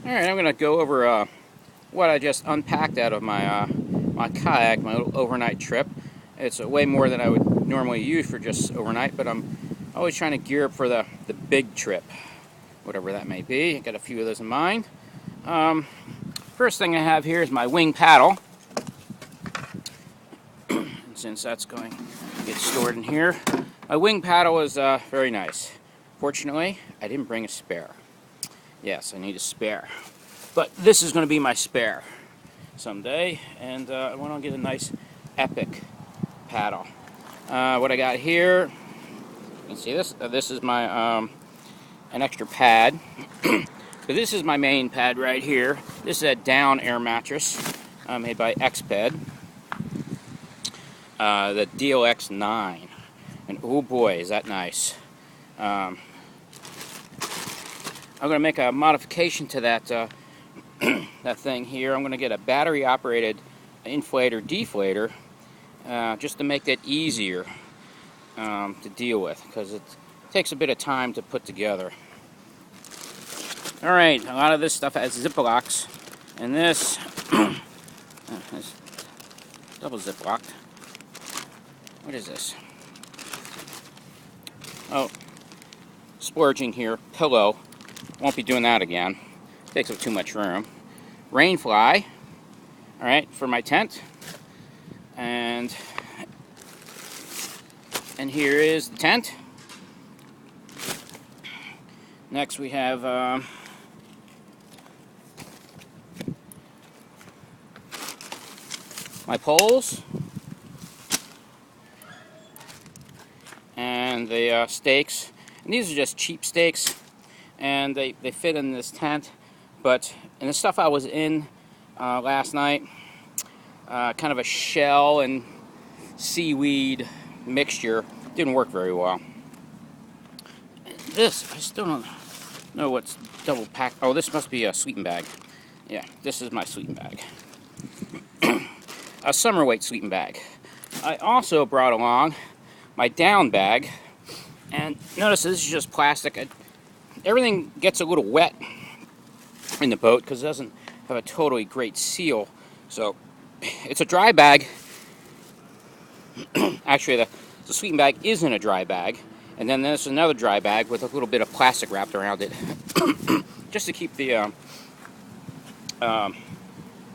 Alright, I'm going to go over what I just unpacked out of my my kayak, my little overnight trip. It's way more than I would normally use for just overnight, but I'm always trying to gear up for the big trip, whatever that may be. I got a few of those in mind. First thing I have here is my wing paddle. And since that's going to get stored in here, my wing paddle is very nice. Fortunately, I didn't bring a spare. Yes, I need a spare. But this is going to be my spare someday, and I want to get a nice epic paddle. What I got here, you can see this. This is my an extra pad. So this is my main pad right here. This is a down air mattress made by Xped, the DLX9, and oh boy, is that nice. I'm going to make a modification to that that thing here. I'm going to get a battery-operated inflator deflator just to make that easier to deal with, because it takes a bit of time to put together. Alright, a lot of this stuff has ziplocks, and this is double ziplocked. What is this? Oh, splurging here. Pillow. Won't be doing that again. Takes up too much room. Rain fly. Alright, for my tent. And here is the tent. Next we have my poles. And the stakes. And these are just cheap stakes. And they fit in this tent, but in the stuff I was in last night, kind of a shell and seaweed mixture, didn't work very well. This, I still don't know what's double packed. Oh, this must be a sleeping bag. Yeah, this is my sleeping bag. A summer weight sleeping bag. I also brought along my down bag, and notice this is just plastic. Everything gets a little wet in the boat because it doesn't have a totally great seal. So it's a dry bag. Actually, the sleeping bag isn't a dry bag. And then there's another dry bag with a little bit of plastic wrapped around it. Just to keep the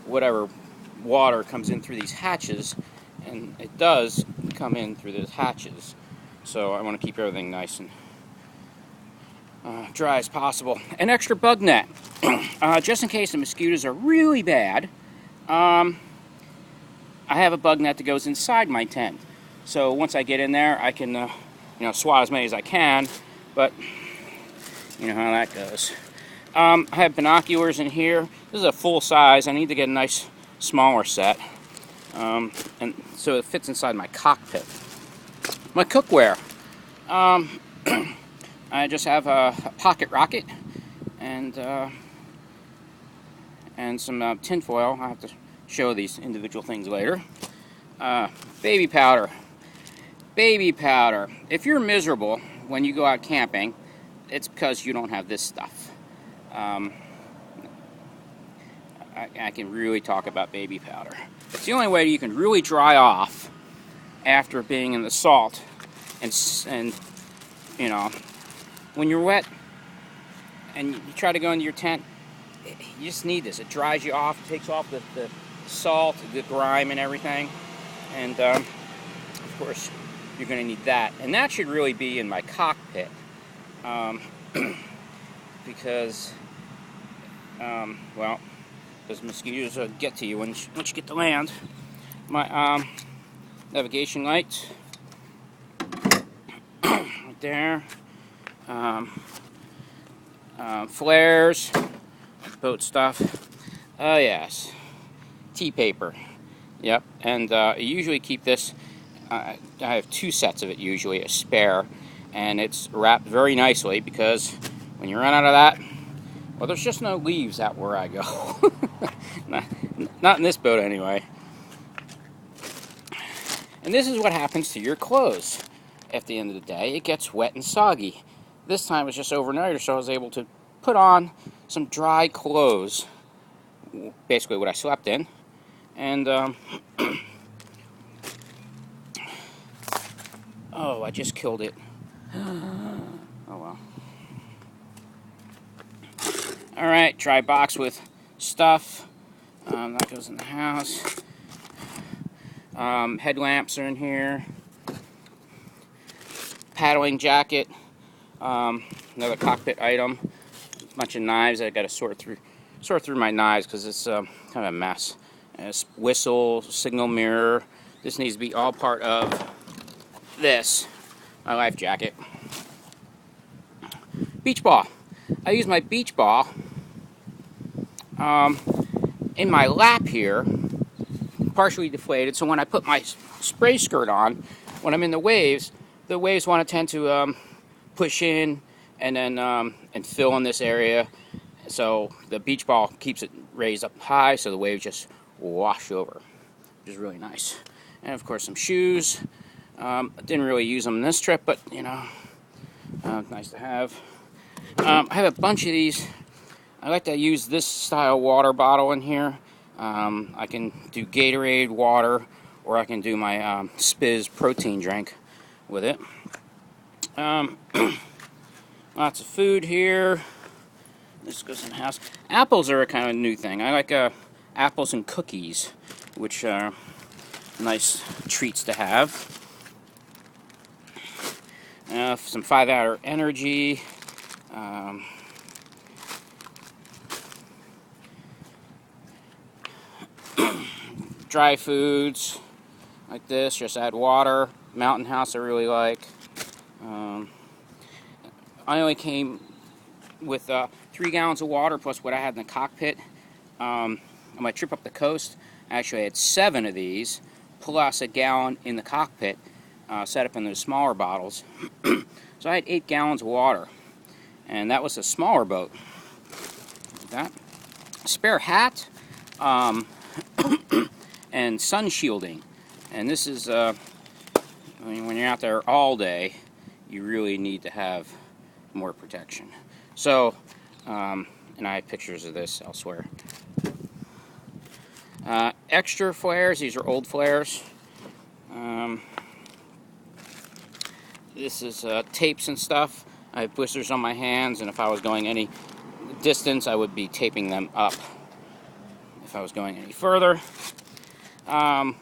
whatever water comes in through these hatches. And it does come in through those hatches. So I want to keep everything nice and dry as possible. An extra bug net, just in case the mosquitoes are really bad. I have a bug net that goes inside my tent, so once I get in there, I can, swat as many as I can. But you know how that goes. I have binoculars in here. This is a full size. I need to get a nice smaller set, and so it fits inside my cockpit. My cookware. I just have a pocket rocket and some tin foil. I'll have to show these individual things later. Baby powder. Baby powder. If you're miserable when you go out camping, it's because you don't have this stuff. I can really talk about baby powder. It's the only way you can really dry off after being in the salt, and when you're wet and you try to go into your tent, you just need this. It dries you off, takes off the salt, the grime and everything. And of course, you're going to need that. And that should really be in my cockpit. Because, those mosquitoes get to you once you get to land. My navigation lights, right there. Flares, boat stuff. Oh yes, tea paper. Yep, and I usually keep this. I have two sets of it usually, a spare, and it's wrapped very nicely because when you run out of that, well, there's just no leaves out where I go. Not in this boat anyway. And this is what happens to your clothes. At the end of the day, it gets wet and soggy. This time it was just overnight, so I was able to put on some dry clothes, basically what I slept in, and oh, I just killed it. Oh well. Alright, dry box with stuff. That goes in the house. Headlamps are in here. Paddling jacket. Another cockpit item. A bunch of knives. I got to sort through my knives because it's kind of a mess. Whistle, signal mirror. This needs to be all part of this. My life jacket. Beach ball. I use my beach ball in my lap here, partially deflated, so when I put my spray skirt on, when I'm in the waves want to tend to push in and then and fill in this area, so the beach ball keeps it raised up high so the waves just wash over, which is really nice. And of course some shoes. I didn't really use them this trip, but you know, nice to have. I have a bunch of these. I like to use this style water bottle in here. I can do Gatorade water, or I can do my Spiz protein drink with it. Lots of food here. This goes in the house. Apples are a kind of new thing. I like apples and cookies, which are nice treats to have. Some 5-hour energy. Dry foods like this, just add water. Mountain House I really like. I only came with 3 gallons of water plus what I had in the cockpit. On my trip up the coast, I actually had 7 of these plus a gallon in the cockpit, set up in those smaller bottles. So I had 8 gallons of water, and that was a smaller boat. Like that. Spare hat. And sun shielding, and this is when you're out there all day, you really need to have more protection. So, and I have pictures of this elsewhere. Extra flares. These are old flares. This is tapes and stuff. I have blisters on my hands, and if I was going any distance, I would be taping them up. If I was going any further.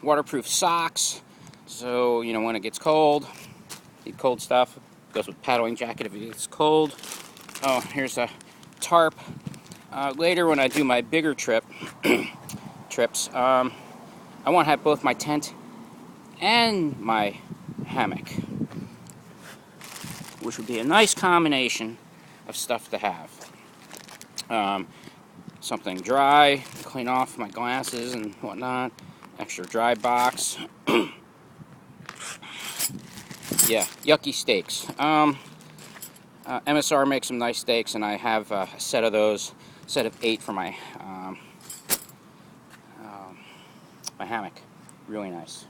Waterproof socks, so you know when it gets cold, need cold stuff. Goes with paddling jacket if it gets cold. Oh, here's a tarp. Later when I do my bigger trips, I want to have both my tent and my hammock, which would be a nice combination of stuff to have. Something dry, clean off my glasses and whatnot. Extra dry box. Yeah, yucky steaks. MSR makes some nice steaks, and I have a set of those, set of 8 for my my hammock. Really nice.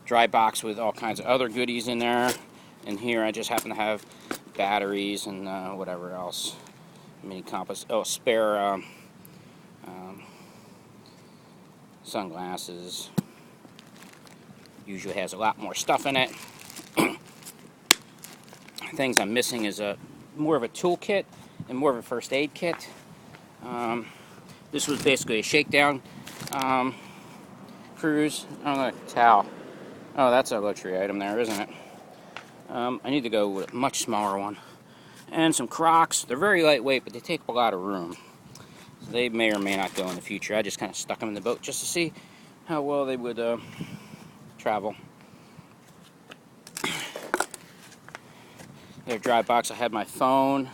Dry box with all kinds of other goodies in there. And here I just happen to have batteries and whatever else. Mini compass. Oh, spare sunglasses. Usually has a lot more stuff in it. Things I'm missing is more of a toolkit and more of a first aid kit. This was basically a shakedown cruise. Oh, look, towel. Oh, that's a luxury item there, isn't it? I need to go with a much smaller one. And some Crocs. They're very lightweight, but they take up a lot of room. So they may or may not go in the future. I just kind of stuck them in the boat just to see how well they would travel. Their dry box. I had my phone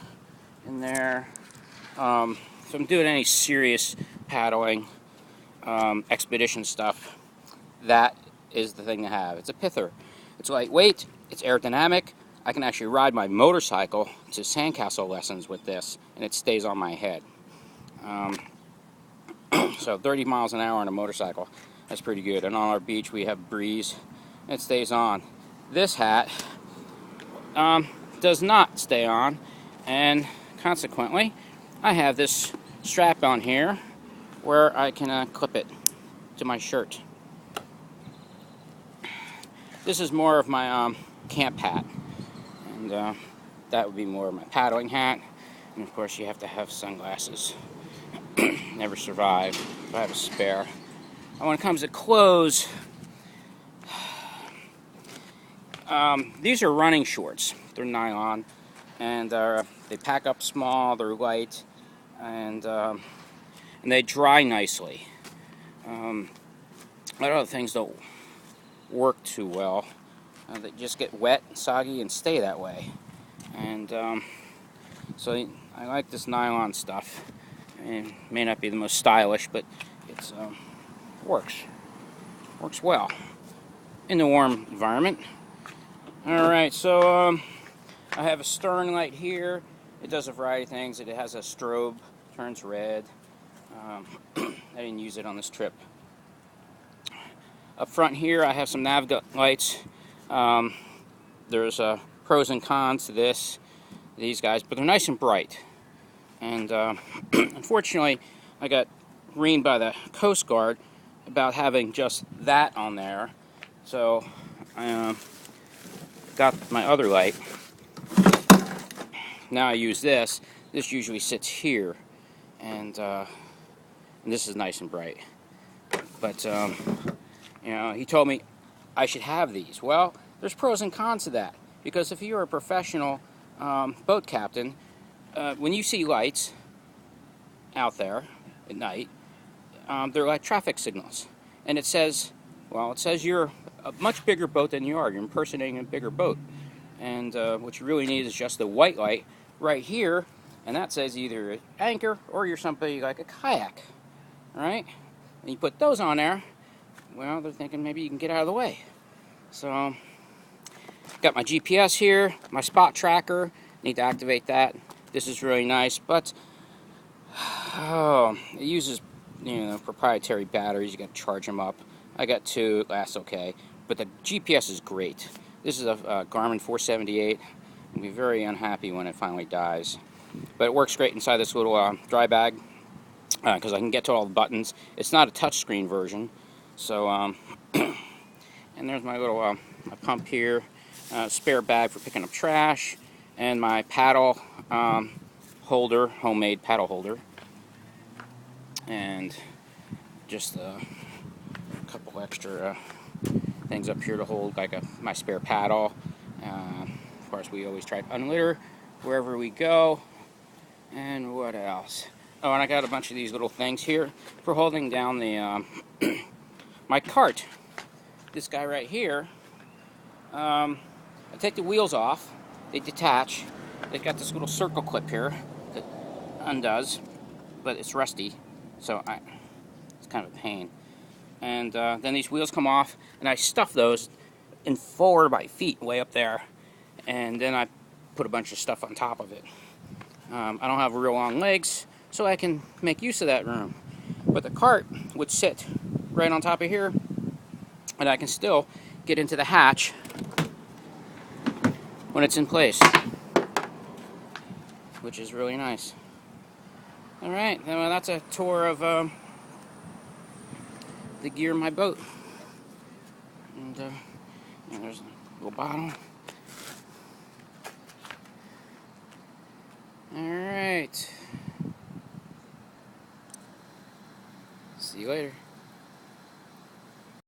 in there. If I'm doing any serious paddling, expedition stuff, that is the thing to have. It's a pither. It's lightweight. It's aerodynamic. I can actually ride my motorcycle to sandcastle lessons with this, and it stays on my head. So 30 miles an hour on a motorcycle, that's pretty good. And on our beach we have breeze, it stays on. This hat does not stay on, and consequently I have this strap on here where I can clip it to my shirt. This is more of my camp hat, and that would be more of my paddling hat, and of course you have to have sunglasses. Never survive if I have a spare. And when it comes to clothes, these are running shorts. They're nylon, and they pack up small, they're light, and they dry nicely. A lot of things don't work too well. They just get wet, soggy, and stay that way. And so I like this nylon stuff. It may not be the most stylish, but it's works well in the warm environment. All right, so I have a stern light here. It does a variety of things. It has a strobe, turns red. I didn't use it on this trip. Up front here, I have some nav lights. There's pros and cons to these guys, but they're nice and bright. And unfortunately, I got greened by the Coast Guard about having just that on there. So I got my other light. Now I use this. This usually sits here, and this is nice and bright. But you know, he told me I should have these. Well, there's pros and cons to that, because if you're a professional boat captain, when you see lights out there at night, they're like traffic signals, and it says you're a much bigger boat than you are. You're impersonating a bigger boat, and what you really need is just the white light right here, and that says either an anchor or you're somebody like a kayak, right? And you put those on there. Well, they're thinking maybe you can get out of the way. So, got my GPS here, my spot tracker. Need to activate that. This is really nice, but it uses, you know, proprietary batteries. You got to charge them up. I got 2. It lasts okay, but the GPS is great. This is a Garmin 478. I'll be very unhappy when it finally dies, but it works great inside this little dry bag because I can get to all the buttons. It's not a touchscreen version. So, and there's my little my pump here, spare bag for picking up trash, and my paddle holder, homemade paddle holder, and just a couple extra things up here to hold, like my spare paddle. Of course, we always try to unlitter wherever we go. And what else? Oh, and I got a bunch of these little things here for holding down the my cart. This guy right here, I take the wheels off, they detach. They've got this little circle clip here that undoes, but it's rusty, so it's kind of a pain. And then these wheels come off, and I stuff those in 4 by feet way up there, and then I put a bunch of stuff on top of it. I don't have real long legs, so I can make use of that room. But the cart would sit right on top of here, and I can still get into the hatch when it's in place, which is really nice. Alright, well, that's a tour of the gear in my boat. And there's a little bottle. Alright. See you later.